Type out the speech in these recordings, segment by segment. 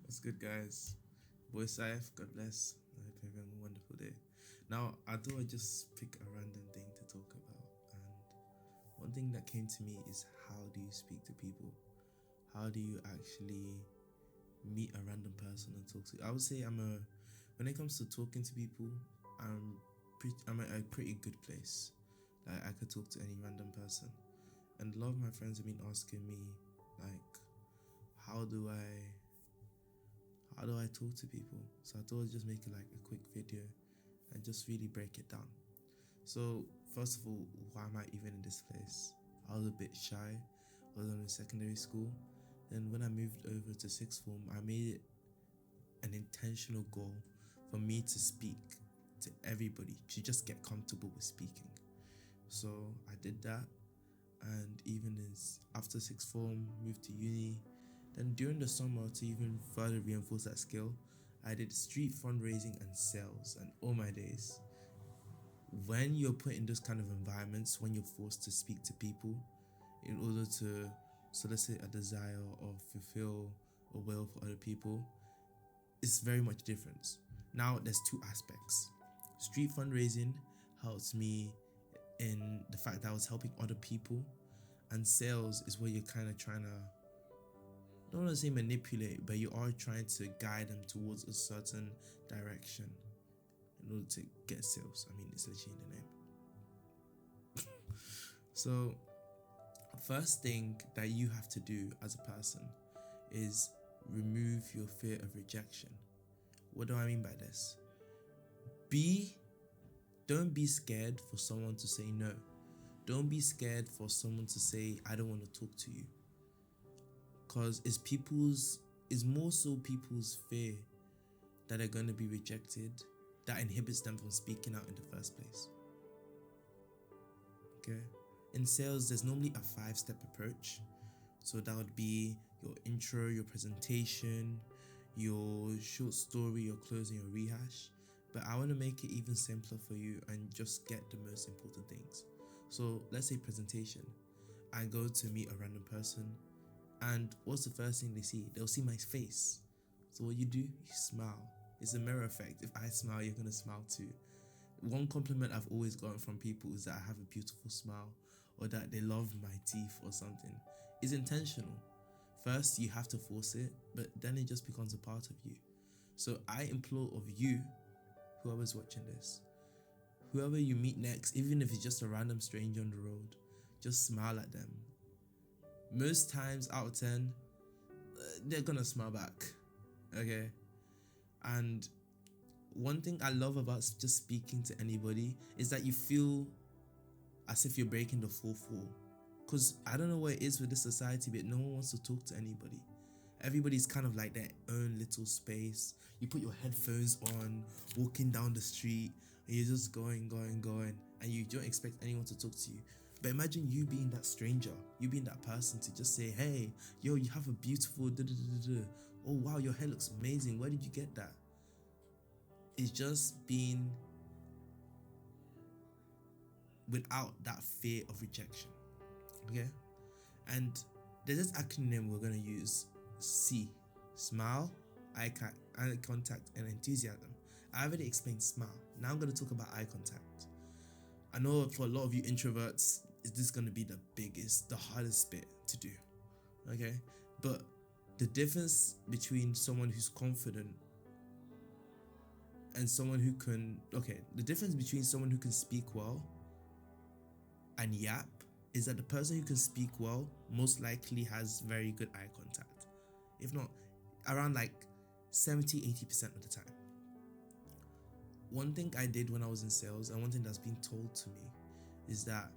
What's good, guys? Boy Saif, God bless. I hope you're having a wonderful day. Now, I thought I'd just pick a random thing to talk about. And one thing that came to me is, how do you speak to people? How do you actually meet a random person and talk to? I would say when it comes to talking to people, I'm at a pretty good place. Like, I could talk to any random person. And a lot of my friends have been asking me, like, how do I how do I talk to people? So I thought I'd just make it like a quick video and just really break it down. So first of all, why am I even in this place? I was a bit shy. I was in secondary school. Then when I moved over to sixth form, I made it an intentional goal for me to speak to everybody, to just get comfortable with speaking. So I did that, and even as after sixth form, moved to uni. Then during the summer, to even further reinforce that skill, I did street fundraising and sales. And all my days, when you're put in those kind of environments, when you're forced to speak to people in order to solicit a desire or fulfill a will for other people, it's very much different. Now there's two aspects. Street fundraising helps me in the fact that I was helping other people, and sales is where you're kind of trying to, don't want to say manipulate, but you are trying to guide them towards a certain direction in order to get sales. I mean, it's literally in the name. So, first thing that you have to do as a person is remove your fear of rejection. What do I mean by this? Be Don't be scared for someone to say no. Don't be scared for someone to say, I don't want to talk to you. Because it's more so people's fear that are going to be rejected that inhibits them from speaking out in the first place. Okay? In sales, there's normally a 5-step approach. So that would be your intro, your presentation, your short story, your closing, your rehash. But I want to make it even simpler for you and just get the most important things. So let's say presentation. I go to meet a random person, and what's the first thing they see? They'll see my face. So what you do, you smile. It's a mirror effect. If I smile, you're gonna smile too. One compliment I've always gotten from people is that I have a beautiful smile, or that they love my teeth or something. It's intentional. First, you have to force it, but then it just becomes a part of you. So I implore of you, whoever's watching this, whoever you meet next, even if it's just a random stranger on the road, just smile at them. Most times out of 10, they're gonna smile back. Okay? And one thing I love about just speaking to anybody is that you feel as if you're breaking the fourth wall. Because I don't know what it is with this society, but no one wants to talk to anybody. Everybody's kind of like their own little space. You put your headphones on, walking down the street, and you're just going, and you don't expect anyone to talk to you. But imagine you being that stranger, you being that person to just say, hey, yo, you have a beautiful oh wow, your hair looks amazing. Where did you get that? It's just being without that fear of rejection. Okay? And there's this acronym we're gonna use: C, smile, eye contact, and enthusiasm. I already explained smile. Now I'm gonna talk about eye contact. I know for a lot of you introverts, is this gonna be the biggest, the hardest bit to do? Okay? But the difference between someone who's confident and someone who can, the difference between someone who can speak well and yap is that the person who can speak well most likely has very good eye contact. If not, around like 70-80% of the time. One thing I did when I was in sales, and one thing that's been told to me, is that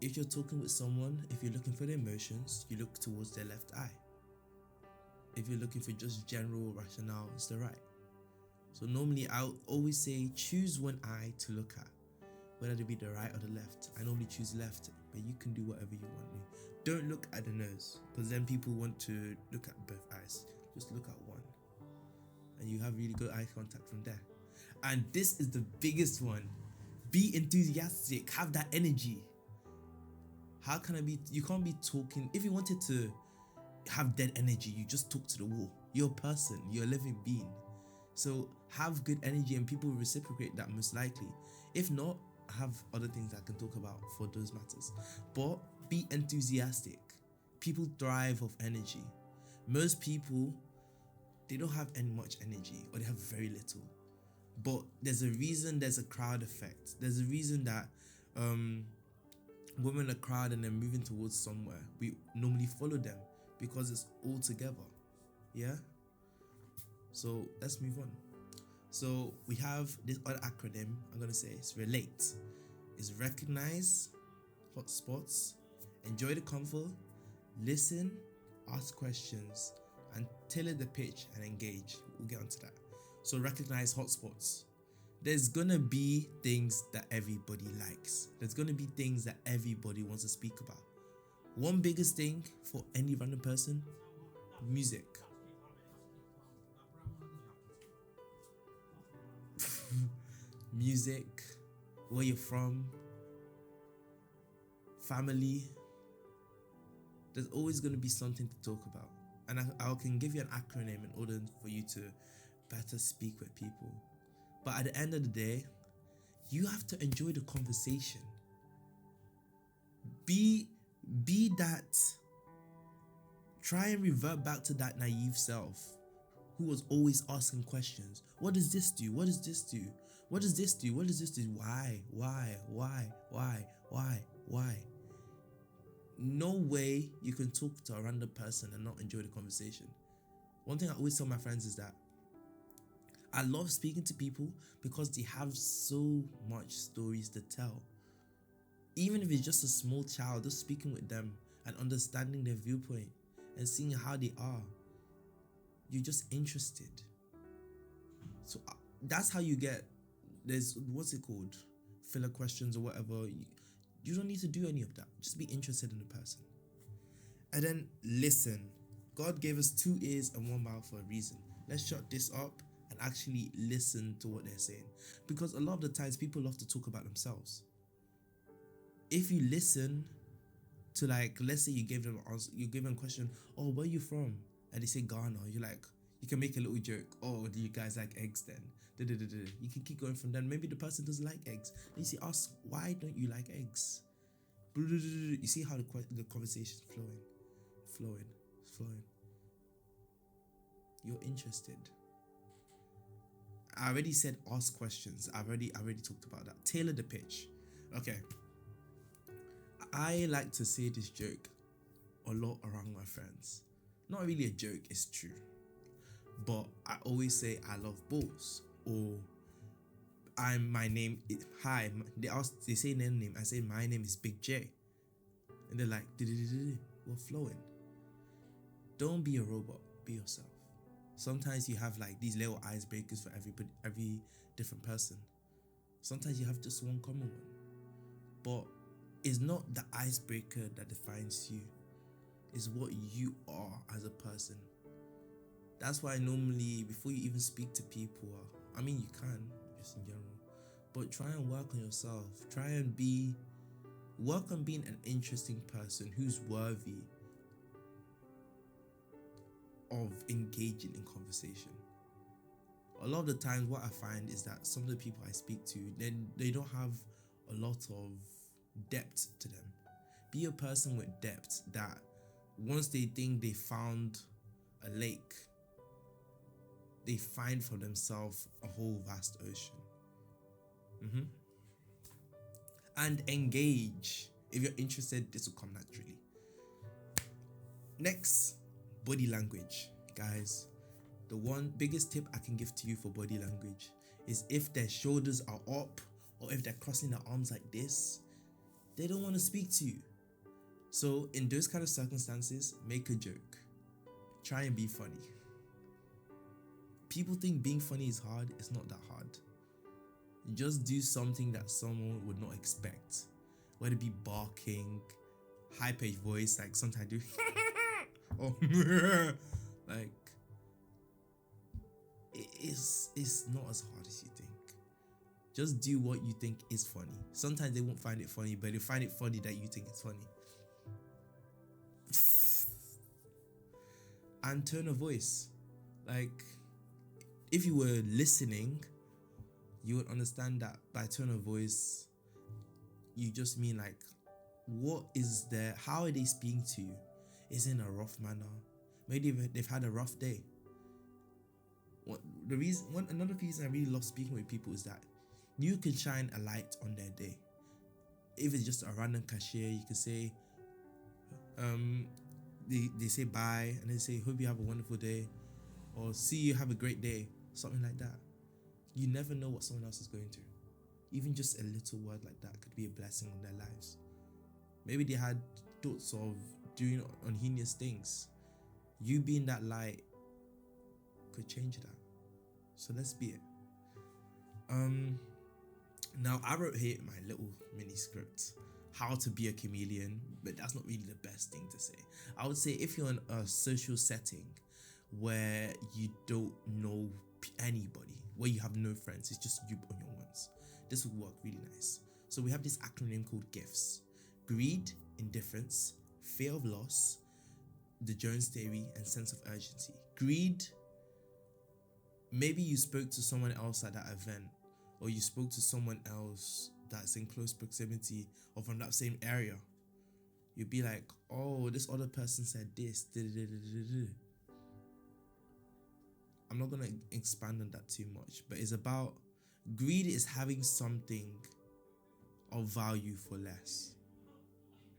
if you're talking with someone, if you're looking for their emotions, you look towards their left eye. If you're looking for just general rationale, it's the right. So normally I'll always say choose one eye to look at, whether it be the right or the left. I normally choose left, but you can do whatever you want. Don't look at the nose, because then people want to look at both eyes. Just look at one, and you have really good eye contact from there. And this is the biggest one: be enthusiastic, have that energy. How can I be? You can't be talking. If you wanted to have dead energy. You just talk to the wall. You're a person. You're a living being. So have good energy and people will reciprocate that most likely. If not, I have other things I can talk about for those matters. But be enthusiastic. People thrive off energy. Most people, they don't have any much energy or they have very little. But there's a reason there's a crowd effect. There's a reason that women are crowd and they're moving towards somewhere. We normally follow them because it's all together. Yeah? So let's move on. So we have this other acronym I'm going to say. It's RELATE. It's recognize hotspots, enjoy the convo, listen, ask questions, and tailor the pitch and engage. We'll get onto that. So recognize hotspots. There's gonna be things that everybody likes. There's gonna be things that everybody wants to speak about. One biggest thing for any random person, music. Music, where you're from, family. There's always gonna be something to talk about. And I can give you an acronym in order for you to better speak with people. But at the end of the day, you have to enjoy the conversation. Be that. Try and revert back to that naive self who was always asking questions. What does this do? What does this do? What does this do? What does this do? Why? No way you can talk to a random person and not enjoy the conversation. One thing I always tell my friends is that I love speaking to people because they have so much stories to tell. Even if it's just a small child, just speaking with them and understanding their viewpoint and seeing how they are, you're just interested. So that's how you get, there's, what's it called? Filler questions or whatever. You don't need to do any of that. Just be interested in the person. And then listen. God gave us 2 ears and 1 mouth for a reason. Let's shut this up and actually listen to what they're saying. Because a lot of the times people love to talk about themselves. If you listen to, like, let's say you gave them a question, oh, where are you from? And they say Ghana. You're like, you can make a little joke. Oh, do you guys like eggs then? You can keep going from there. Maybe the person doesn't like eggs. Then you say, ask, why don't you like eggs? You see how the conversation's flowing. You're interested. I already said ask questions. I already talked about that. Tailor the pitch. Okay. I like to say this joke a lot around my friends. Not really a joke, it's true. But I always say I love balls, or they say their name, I say my name is Big J. And they're like, we're flowing. Don't be a robot, be yourself. Sometimes you have like these little icebreakers for every different person. Sometimes you have just one common one. But it's not the icebreaker that defines you. It's what you are as a person. That's why normally, before you even speak to people, I mean you can, just in general, but try and work on yourself. Try and work on being an interesting person who's worthy of engaging in conversation. A lot of the times what I find is that some of the people I speak to, they don't have a lot of depth to them. Be a person with depth that once they think they found a lake, they find for themselves a whole vast ocean. And engage. If you're interested, this will come naturally. Next, body language. Guys, the one biggest tip I can give to you for body language is if their shoulders are up or if they're crossing their arms like this, they don't want to speak to you. So in those kind of circumstances, make a joke. Try and be funny. People think being funny is hard. It's not that hard. Just do something that someone would not expect. Whether it be barking, high-pitched voice, like sometimes I do, or like, it's not as hard as you think. Just do what you think is funny. Sometimes they won't find it funny, but they find it funny that you think it's funny. and tone of voice. Like, if you were listening, you would understand that by tone of voice, you just mean like, what is there? How are they speaking to you? Is it in a rough manner? Maybe they've had a rough day. Another reason I really love speaking with people is that you can shine a light on their day. If it's just a random cashier, you can say, they say bye and they say, hope you have a wonderful day, or see you, have a great day, something like that. You never know what someone else is going through. Even just a little word like that could be a blessing on their lives. Maybe they had thoughts of doing unheinous things. You being that light could change that. So let's be it. Now I wrote here my little mini script, how to be a chameleon, but that's not really the best thing to say. I would say if you're in a social setting where you don't know anybody, where you have no friends, it's just you on your ones, this would work really nice. So we have this acronym called GIFts: greed, indifference, fear of loss, the Jones theory, and sense of urgency. Greed, maybe you spoke to someone else at that event, or you spoke to someone else that's in close proximity or from that same area. You'd be like, oh, this other person said this. I'm not gonna expand on that too much, but it's about greed is having something of value for less.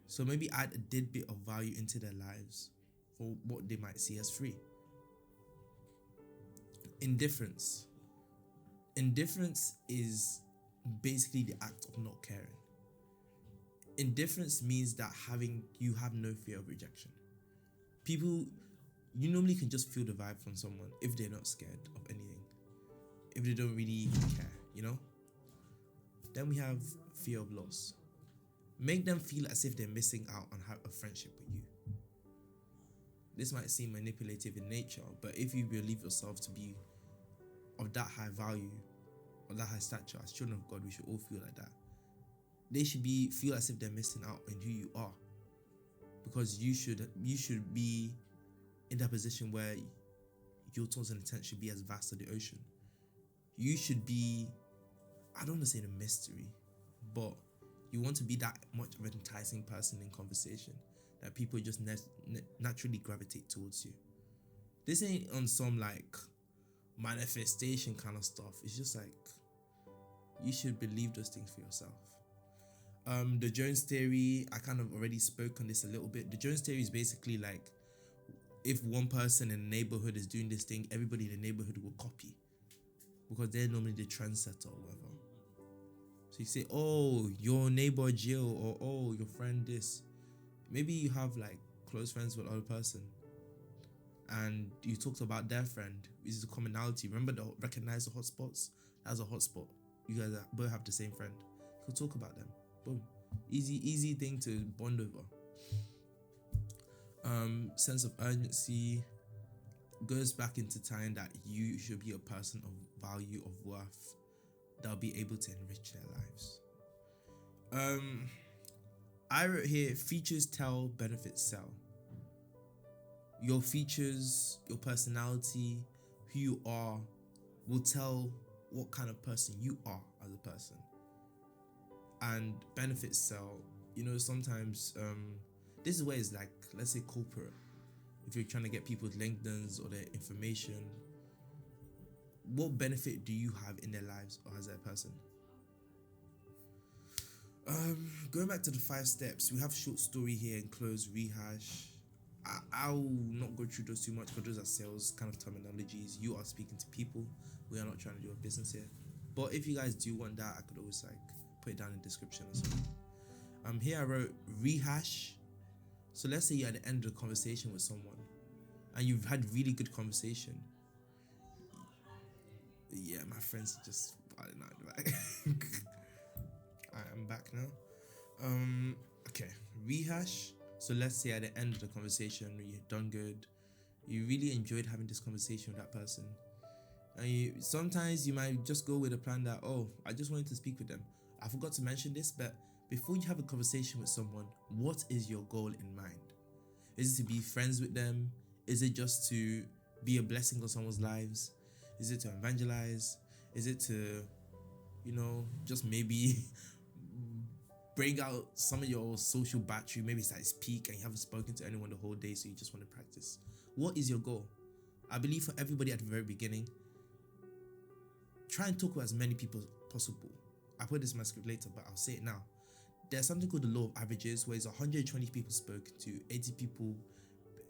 So maybe add a bit of value into their lives for what they might see as free. Indifference is basically the act of not caring. Indifference means that you have no fear of rejection. People, you normally can just feel the vibe from someone if they're not scared of anything, if they don't really care, Then we have fear of loss. Make them feel as if they're missing out on a friendship with you. This might seem manipulative in nature, but if you believe yourself to be of that high value, of that high stature, as children of God, we should all feel like that. They should feel as if they're missing out on who you are, because you should be in that position where your thoughts and intent should be as vast as the ocean. You should be, I don't want to say the mystery, but you want to be that much of an enticing person in conversation that people just naturally gravitate towards you. This ain't on some like manifestation kind of stuff. It's just like, you should believe those things for yourself. The Jones theory, I kind of already spoke on this a little bit. The Jones theory is basically like, if one person in the neighborhood is doing this thing, everybody in the neighborhood will copy, because they're normally the trendsetter or whatever. So you say, oh, your neighbor Jill, or oh, your friend this. Maybe you have like close friends with another person, and you talked about their friend. This is a commonality. Remember the recognize the hotspots? That's a hotspot. You guys both have the same friend. You could talk about them. Boom. Easy thing to bond over. Sense of urgency goes back into time that you should be a person of value, of worth, that'll be able to enrich their lives. I wrote here, features tell, benefits sell. Your features, your personality, who you are, will tell what kind of person you are as a person. And benefits sell. Sometimes this is where it's like, let's say corporate. If you're trying to get people's LinkedIn's or their information, what benefit do you have in their lives or as a person? Going back to the 5 steps, we have short story here, enclosed, rehash. I'll not go through those too much, because those are sales kind of terminologies. You are speaking to people. We are not trying to do a business here. But if you guys do want that, I could always put it down in the description or something. Here I wrote rehash. So let's say you're at the end of the conversation with someone and you've had really good conversation. Yeah, my friends just, I don't know. I'm back now. Okay, rehash. So let's say at the end of the conversation, you've done good. You really enjoyed having this conversation with that person. And sometimes you might just go with a plan that, oh, I just wanted to speak with them. I forgot to mention this, but before you have a conversation with someone, what is your goal in mind? Is it to be friends with them? Is it just to be a blessing on someone's lives? Is it to evangelize? Is it to, just maybe bring out some of your social battery? Maybe it's at its peak and you haven't spoken to anyone the whole day, so you just want to practice. What is your goal? I believe for everybody at the very beginning, try and talk with as many people as possible. I put this in my script later, but I'll say it now. There's something called the law of averages, where it's 120 people spoken to, 80 people,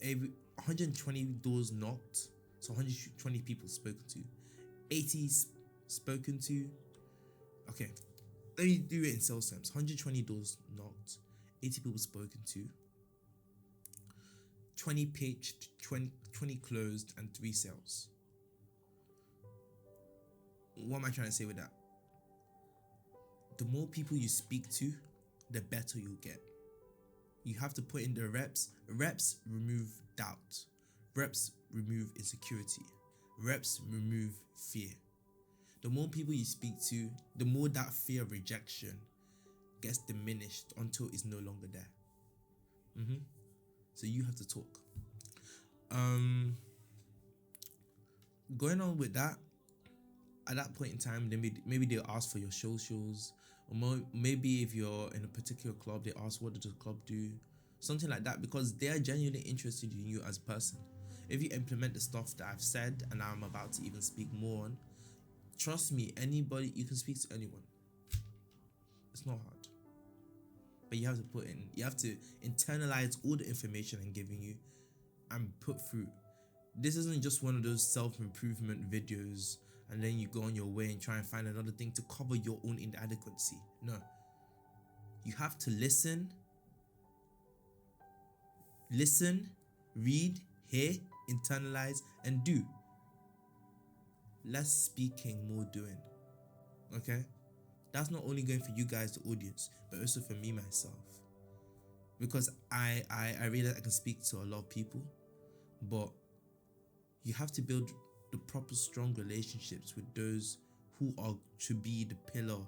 120 doors knocked, so 120 people spoken to, 80 spoken to. Okay, let me do it in sales terms. 120 doors knocked, 80 people spoken to, 20 pitched, 20 closed, and 3 sales. What am I trying to say with that? The more people you speak to, the better you'll get. You have to put in the reps. Reps remove doubt. Reps remove insecurity. Reps remove fear. The more people you speak to, the more that fear of rejection gets diminished until it's no longer there. So you have to talk. Going on with that, at that point in time, maybe they'll ask for your socials, or maybe if you're in a particular club, they ask, what does the club do? Something like that, because they are genuinely interested in you as a person. If you implement the stuff that I've said and I'm about to even speak more on, trust me, you can speak to anyone. It's not hard. But you have to internalize all the information I'm giving you and put through. This isn't just one of those self-improvement videos and then you go on your way and try and find another thing to cover your own inadequacy. No. You have to listen, read, hear, internalize, and do. Less speaking, more doing. Okay? That's not only going for you guys, the audience, but also for me, myself. Because I realize I can speak to a lot of people, but you have to build the proper strong relationships with those who are to be the pillar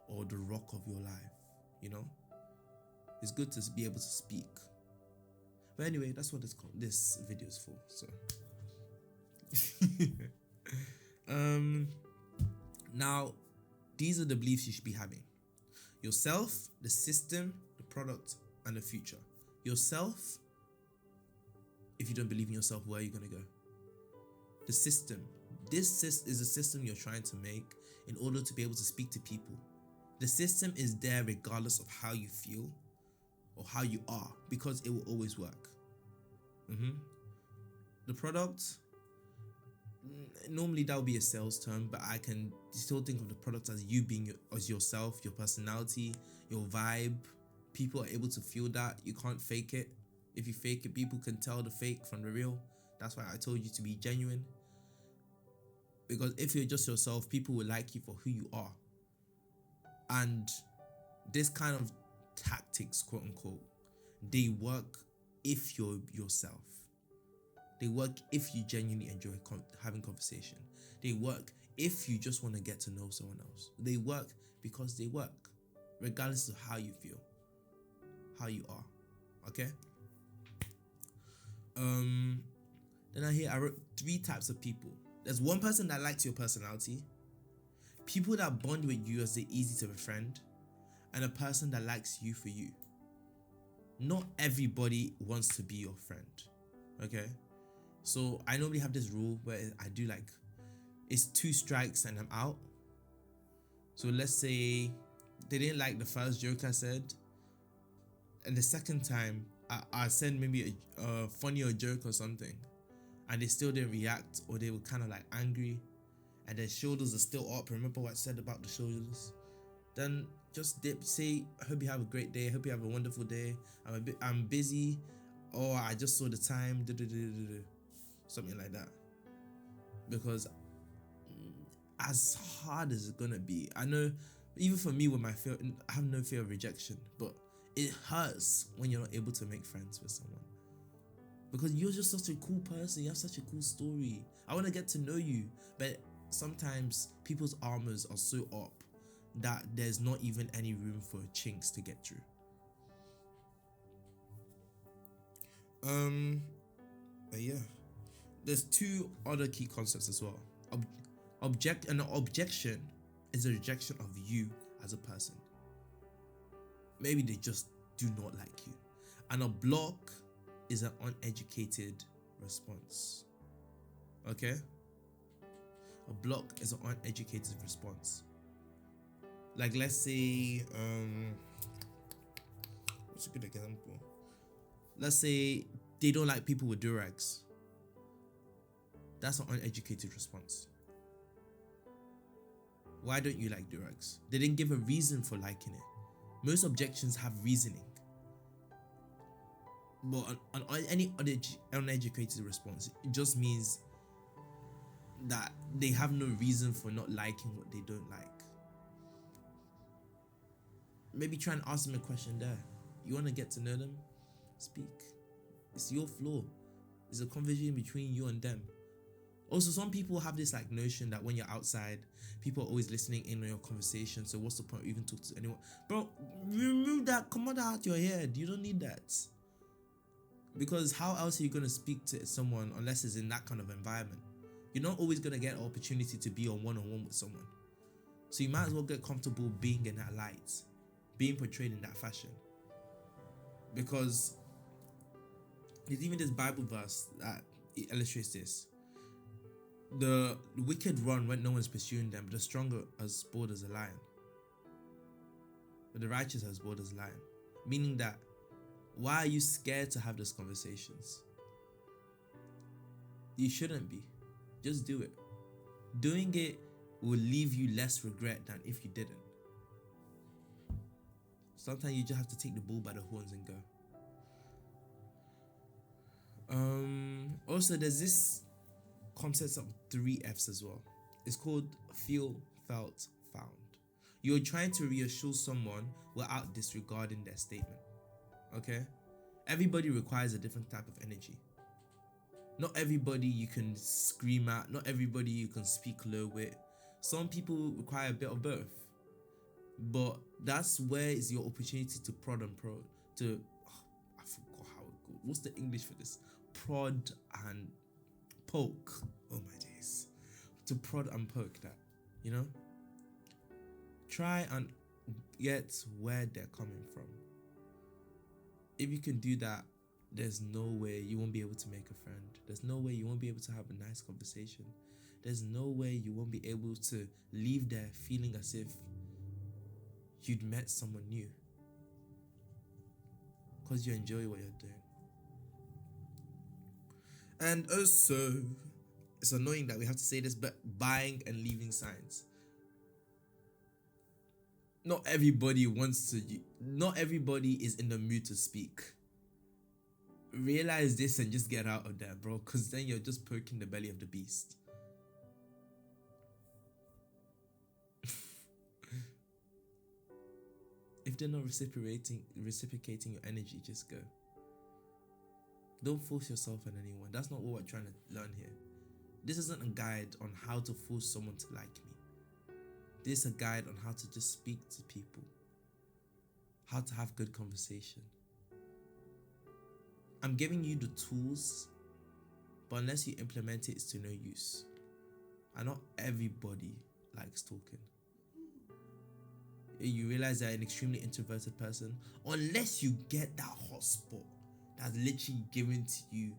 or the rock of your life. It's good to be able to speak. But anyway, that's what this video is for. So now these are the beliefs you should be having: yourself, the system, the product, and the future. Yourself. If you don't believe in yourself, where are you going to go? The system. This is a system you're trying to make in order to be able to speak to people. The system is there regardless of how you feel or how you are, because it will always work. The product, normally that would be a sales term, but I can still think of the product as you being as yourself, your personality, your vibe. People are able to feel that. You can't fake it. If you fake it, people can tell the fake from the real. That's why I told you to be genuine. Because if you're just yourself, people will like you for who you are. And this kind of tactics, quote unquote, they work if you're yourself. They work if you genuinely enjoy having conversation. They work if you just want to get to know someone else. They work because they work, regardless of how you feel, how you are. Okay? Then I wrote 3 types of people. There's one person that likes your personality, people that bond with you as they're easy to befriend, and a person that likes you for you. Not everybody wants to be your friend. Okay? So I normally have this rule where I do it's 2 strikes and I'm out. So let's say they didn't like the first joke I said, and the second time I said maybe a funnier joke or something, and they still didn't react, or they were kind of angry, and their shoulders are still up. Remember what I said about the shoulders? Then just dip, say, I hope you have a great day. I hope you have a wonderful day. I'm busy, or I just saw the time. Something like that. Because as hard as it's gonna be, I know, even for me with my fear, I have no fear of rejection, but it hurts when you're not able to make friends with someone. Because you're just such a cool person. You have such a cool story. I want to get to know you. But sometimes people's armors are so up that there's not even any room for chinks to get through. But yeah, there's two other key concepts as well. An objection is a rejection of you as a person. Maybe they just do not like you. And a block is an uneducated response. Okay? A block is an uneducated response. Like, let's say, what's a good example? Let's say they don't like people with durags. That's an uneducated response. Why don't you like durags? They didn't give a reason for liking it. Most objections have reasoning. But on any uneducated response, it just means that they have no reason for not liking what they don't like. Maybe try and ask them a question there. You want to get to know them? Speak. It's your flaw. It's a conversation between you and them. Also, some people have this like notion that when you're outside, people are always listening in on your conversation. So what's the point of even talking to anyone? Bro, remove that. Come on out your head. You don't need that. Because how else are you going to speak to someone unless it's in that kind of environment? You're not always going to get an opportunity to be on one-on-one with someone. So you might as well get comfortable being in that light, being portrayed in that fashion. Because there's even this Bible verse that illustrates this. The wicked run when no one's pursuing them, but the stronger as bold as a lion. But the righteous are as bold as a lion. Meaning that, why are you scared to have those conversations? You shouldn't be. Just do it. Doing it will leave you less regret than if you didn't. Sometimes you just have to take the bull by the horns and go. Also, there's this concept of 3 F's as well. It's called feel, felt, found. You're trying to reassure someone without disregarding their statement. Okay? Everybody requires a different type of energy. Not everybody you can scream at, not everybody you can speak low with. Some people require a bit of both. But that's where is your opportunity to prod and prod. I forgot how it goes. What's the English for this? Prod and poke. Oh my days. To prod and poke that, you know? Try and get where they're coming from. If you can do that, there's no way you won't be able to make a friend. There's no way you won't be able to have a nice conversation. There's no way you won't be able to leave there feeling as if you'd met someone new. Because you enjoy what you're doing. And also, it's annoying that we have to say this, but buying and leaving signs. Not everybody is in the mood to speak. Realize this and just get out of there, bro, because then you're just poking the belly of the beast. If they're not reciprocating your energy, just go. Don't force yourself on anyone. That's not what we're trying to learn here. This isn't a guide on how to force someone to like me. This is a guide on how to just speak to people. How to have good conversation. I'm giving you the tools, but unless you implement it, it's to no use. And not everybody likes talking. You realize that an extremely introverted person, unless you get that hotspot that's literally given to you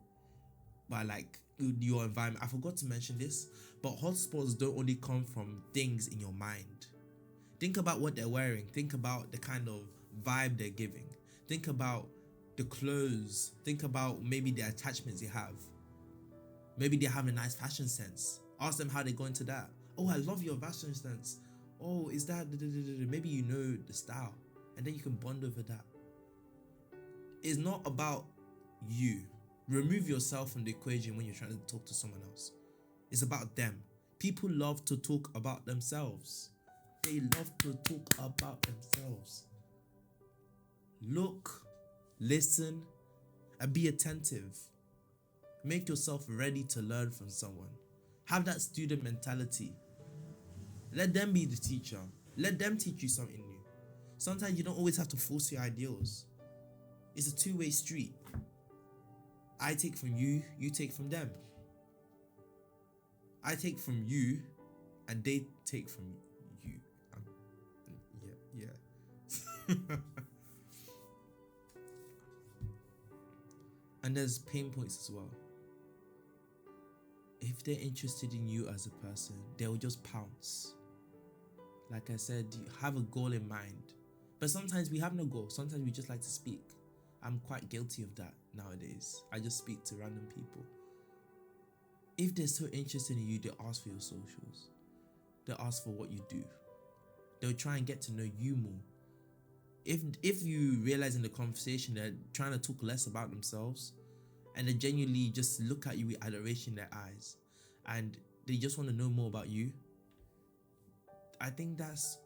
by like your environment. I forgot to mention this, but hotspots don't only come from things in your mind. Think about what they're wearing. Think about the kind of vibe they're giving. Think about the clothes. Think about maybe the attachments they have. Maybe they have a nice fashion sense. Ask them how they go into that. Oh, I love your fashion sense. Oh, is that... Maybe you know the style. And then you can bond over that. It's not about you. Remove yourself from the equation when you're trying to talk to someone else. It's about them. People love to talk about themselves. They love to talk about themselves. Look, listen, and be attentive. Make yourself ready to learn from someone. Have that student mentality. Let them be the teacher. Let them teach you something new. Sometimes you don't always have to force your ideals. It's a two-way street. I take from you, you take from them. I take from you, and they take from you. Yeah. And there's pain points as well. If they're interested in you as a person, they'll just pounce. Like I said, you have a goal in mind. But sometimes we have no goal. Sometimes we just like to speak. I'm quite guilty of that nowadays. I just speak to random people. If they're so interested in you, they'll ask for your socials. They'll ask for what you do. They'll try and get to know you more. If you realize in the conversation they're trying to talk less about themselves, and they genuinely just look at you with adoration in their eyes, and they just want to know more about you, I think that's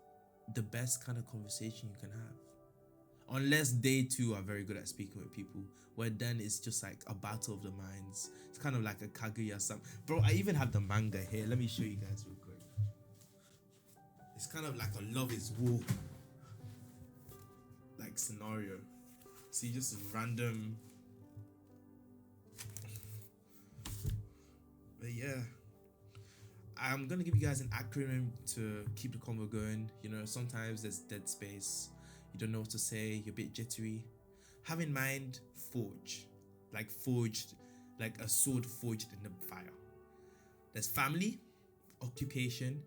the best kind of conversation you can have. Unless they too are very good at speaking with people, where then it's just like a battle of the minds. It's kind of like a Kaguya-sama. Bro, I even have the manga here. Let me show you guys real quick. It's kind of like a love is war like scenario. See, just random. But yeah, I'm gonna give you guys an acronym to keep the convo going. You know, sometimes there's dead space, you don't know what to say, you're a bit jittery. Have in mind forge, like forged, like a sword forged in the fire. There's family, occupation,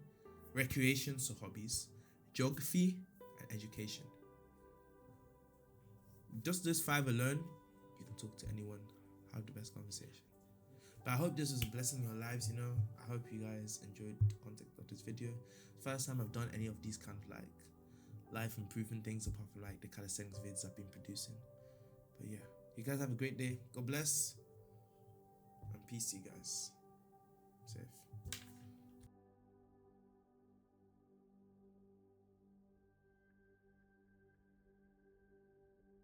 recreation, so hobbies, geography, and education. Just those 5 alone, you can talk to anyone, have the best conversation. But I hope this was a blessing in your lives, you know. I hope you guys enjoyed the content of this video. First time I've done any of these kind of like life improvement things apart from like the calisthenics vids I've been producing. But yeah, you guys have a great day. God bless. And peace to you guys. Safe.